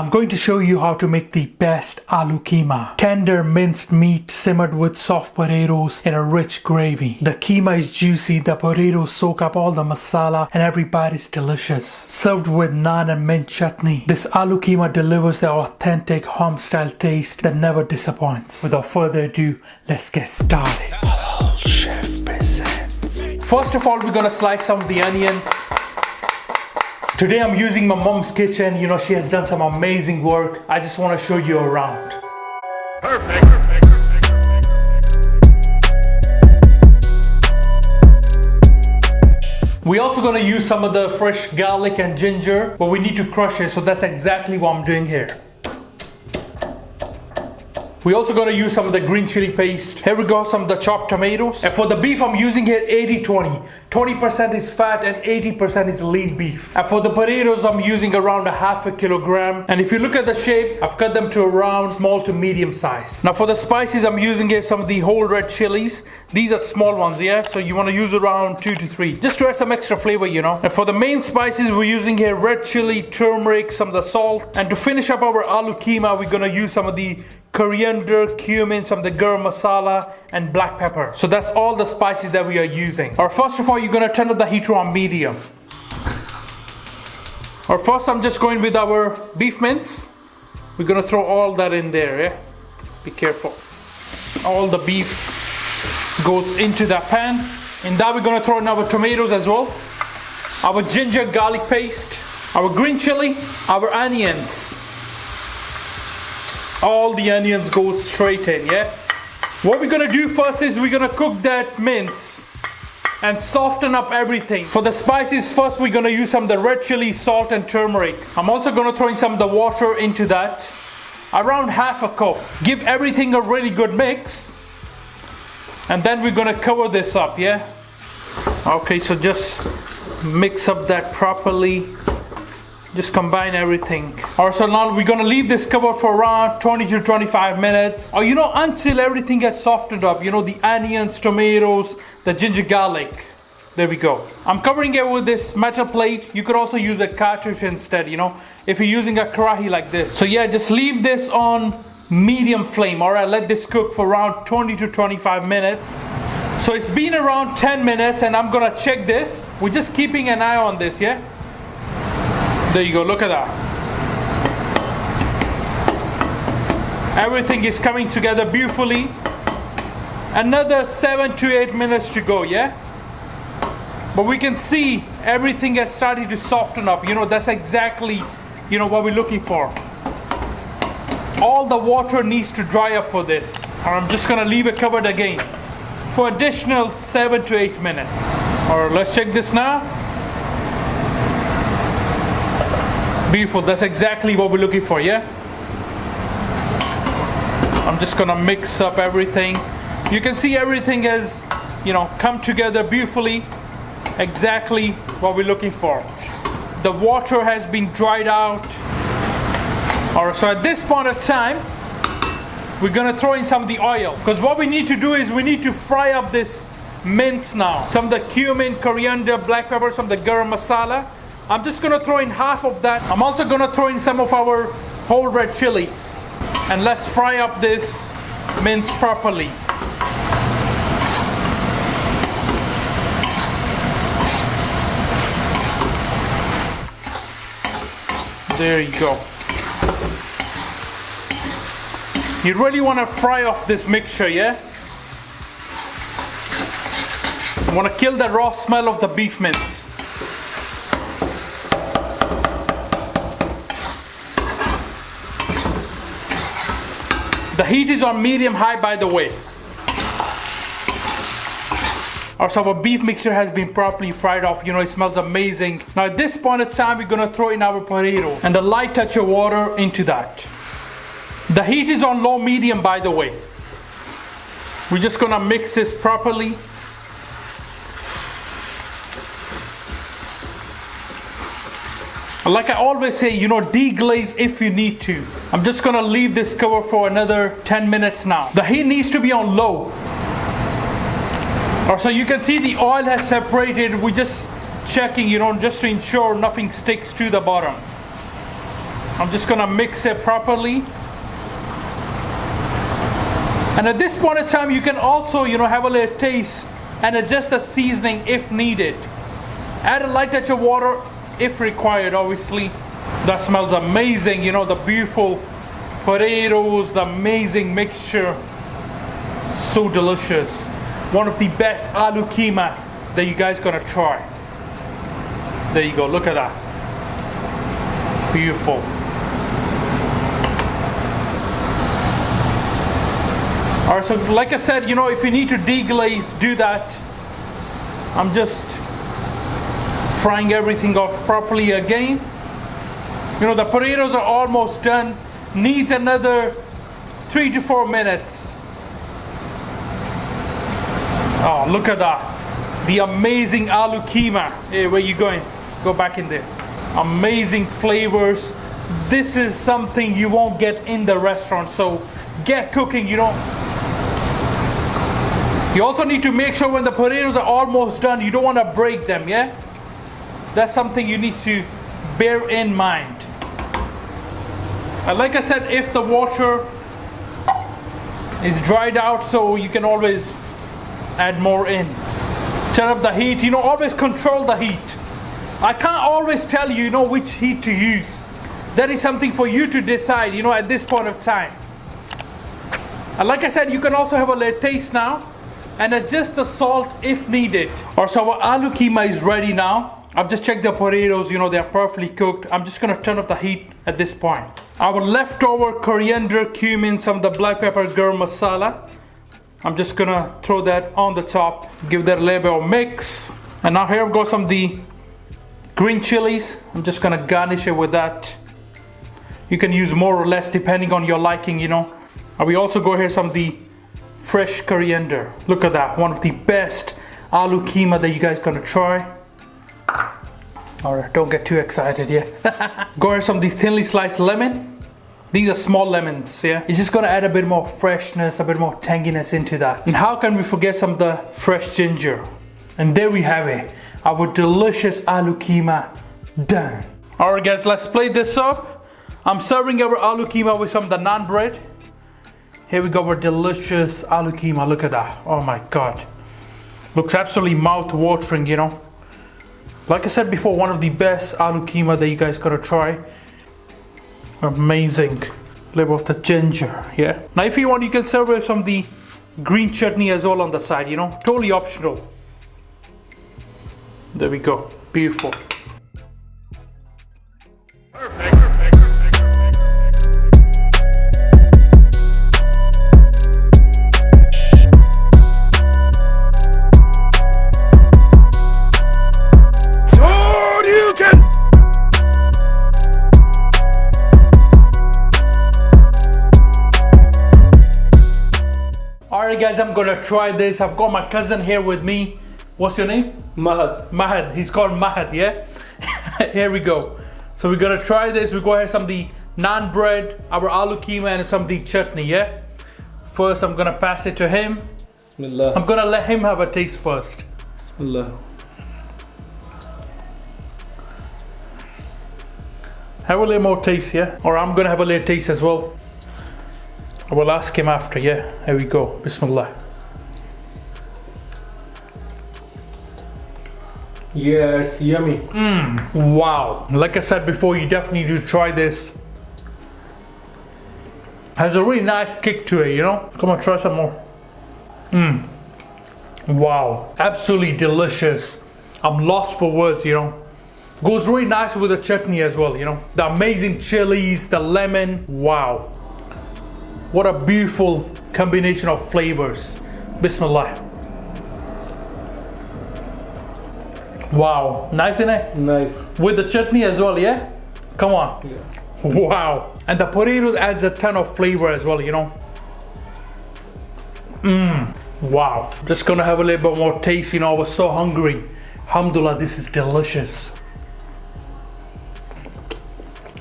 I'm going to show you how to make the best aloo keema. Tender minced meat simmered with soft potatoes in a rich gravy. The keema is juicy, the potatoes soak up all the masala and every bite is delicious. Served with naan and mint chutney, this aloo keema delivers the authentic home style taste that never disappoints. Without further ado, let's get started. Halal Chef presents. First of all, we're gonna slice some of the onions. Today I'm using my mom's kitchen. You know, she has done some amazing work. I just want to show you around. Perfect. We're also going to use some of the fresh garlic and ginger, but we need to crush it, so that's exactly what I'm doing here. We're also going to use some of the green chili paste. Here we go, some of the chopped tomatoes. And for the beef, I'm using here 80-20. 20% is fat and 80% is lean beef. And for the potatoes, I'm using around a half a kilogram. And if you look at the shape, I've cut them to around small to medium size. Now for the spices, I'm using here some of the whole red chilies. These are small ones, yeah? So you want to use around 2 to 3. Just to add some extra flavor, you know. And for the main spices, we're using here red chili, turmeric, some of the salt. And to finish up our aloo keema, we're going to use some of the coriander, cumin, some of the garam masala, and black pepper. So that's all the spices that we are using. Or first of all, you're gonna turn up the heat on medium. Or first, I'm just going with our beef mince. We're gonna throw all that in there, yeah? Be careful. All the beef goes into that pan. In that, we're gonna throw in our tomatoes as well, our ginger garlic paste, our green chili, our onions. All the onions go straight in, yeah? What we're gonna do first is we're gonna cook that mince and soften up everything. For the spices, first we're gonna use some of the red chili, salt and turmeric. I'm also gonna throw in some of the water into that, around half a cup. Give everything a really good mix. And then we're gonna cover this up, yeah? Okay, so just mix up that properly. Just combine everything. Alright, so now we're gonna leave this covered for around 20 to 25 minutes. Or until everything has softened up. The onions, tomatoes, the ginger garlic. There we go. I'm covering it with this metal plate. You could also use a cartouche instead, if you're using a karahi like this. So yeah, just leave this on medium flame. Alright, let this cook for around 20 to 25 minutes. So it's been around 10 minutes and I'm gonna check this. We're just keeping an eye on this, yeah? There you go, look at that. Everything is coming together beautifully. Another 7 to 8 minutes to go, yeah? But we can see everything has started to soften up. That's exactly, what we're looking for. All the water needs to dry up for this. Or I'm just gonna leave it covered again for additional 7 to 8 minutes. Or let's check this now. Beautiful, that's exactly what we're looking for, yeah? I'm just gonna mix up everything. You can see everything has, come together beautifully. Exactly what we're looking for. The water has been dried out. Alright, so at this point of time, we're gonna throw in some of the oil. Because what we need to do is we need to fry up this mince now. Some of the cumin, coriander, black pepper, some of the garam masala. I'm just gonna throw in half of that. I'm also gonna throw in some of our whole red chilies. And let's fry up this mince properly. There you go. You really wanna fry off this mixture, yeah? You wanna kill the raw smell of the beef mince. The heat is on medium-high, by the way. So our beef mixture has been properly fried off. It smells amazing. Now at this point of time, we're gonna throw in our potato and a light touch of water into that. The heat is on low-medium, by the way. We're just gonna mix this properly. Like I always say, deglaze if you need to. I'm just gonna leave this cover for another 10 minutes now. The heat needs to be on low. So you can see the oil has separated. We're just checking, just to ensure nothing sticks to the bottom. I'm just gonna mix it properly. And at this point in time, you can also, have a little taste and adjust the seasoning if needed. Add a light touch of water if required, obviously. That smells amazing, the beautiful potatoes, the amazing mixture. So delicious. One of the best aloo keema that you guys gonna try. There you go, look at that. Beautiful. Alright, so like I said, if you need to deglaze, do that. I'm just frying everything off properly again. The potatoes are almost done. Needs another 3 to 4 minutes. Oh, look at that. The amazing aloo keema. Hey, where you going? Go back in there. Amazing flavors. This is something you won't get in the restaurant. So get cooking, You also need to make sure when the potatoes are almost done, you don't want to break them, yeah? That's something you need to bear in mind. And like I said, if the water is dried out, so you can always add more in. Turn up the heat, always control the heat. I can't always tell you, which heat to use. That is something for you to decide, at this point of time. And like I said, you can also have a little taste now and adjust the salt if needed. Alright, so our aloo keema is ready now. I've just checked the potatoes, they're perfectly cooked. I'm just gonna turn off the heat at this point. Our leftover coriander, cumin, some of the black pepper, garam masala. I'm just gonna throw that on the top, give that a little bit of mix. And now here goes some of the green chilies. I'm just gonna garnish it with that. You can use more or less depending on your liking, And we also go here some of the fresh coriander. Look at that, one of the best aloo keema that you guys gonna try. Alright, don't get too excited, yeah. Go here some of these thinly sliced lemon. These are small lemons, yeah. It's just gonna add a bit more freshness, a bit more tanginess into that. And how can we forget some of the fresh ginger? And there we have it, our delicious aloo keema done. Alright guys, let's plate this up. I'm serving our aloo keema with some of the naan bread. Here we go, our delicious aloo keema. Look at that. Oh my god. Looks absolutely mouth-watering, Like I said before, one of the best aloo keema that you guys gotta try. Amazing. Little of the ginger, yeah. Now if you want, you can serve with some of the green chutney as well on the side, Totally optional. There we go. Beautiful. Alright guys, I'm gonna try this. I've got my cousin here with me. What's your name? Mahad. Mahad. He's called Mahad, yeah? Here we go. So we're gonna try this. We're gonna have some of the naan bread, our aloo keema, and some of the chutney, yeah? First, I'm gonna pass it to him. Bismillah. I'm gonna let him have a taste first. Bismillah. Have a little more taste, yeah? Or I'm gonna have a little taste as well. I will ask him after, yeah? Here we go. Bismillah. Yeah, it's yummy. Wow. Like I said before, you definitely need to try this. Has a really nice kick to it, Come on, try some more. Wow. Absolutely delicious. I'm lost for words, Goes really nice with the chutney as well, The amazing chilies, the lemon. Wow. What a beautiful combination of flavors. Bismillah. Wow. Nice, innit? Nice. With the chutney as well, yeah? Come on. Yeah. Wow. And the potatoes adds a ton of flavor as well, Wow. Just gonna have a little bit more taste, I was so hungry. Alhamdulillah, this is delicious.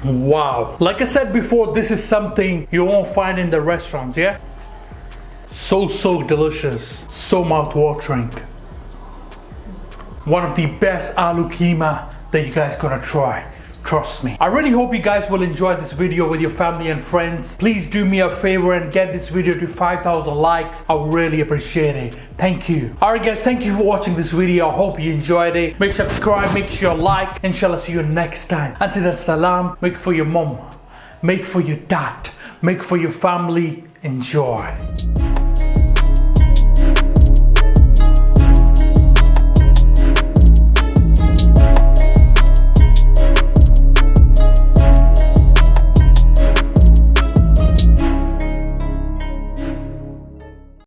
Wow. Like I said before, this is something you won't find in the restaurants, yeah? So delicious. So mouth-watering. One of the best aloo keema that you guys gonna try. Trust me. I really hope you guys will enjoy this video with your family and friends. Please do me a favor and get this video to 5,000 likes. I would really appreciate it. Thank you. Alright guys, thank you for watching this video. I hope you enjoyed it. Make sure to subscribe, make sure you like. Inshallah, see you next time. Until then, salam. Make for your mom. Make for your dad. Make for your family. Enjoy.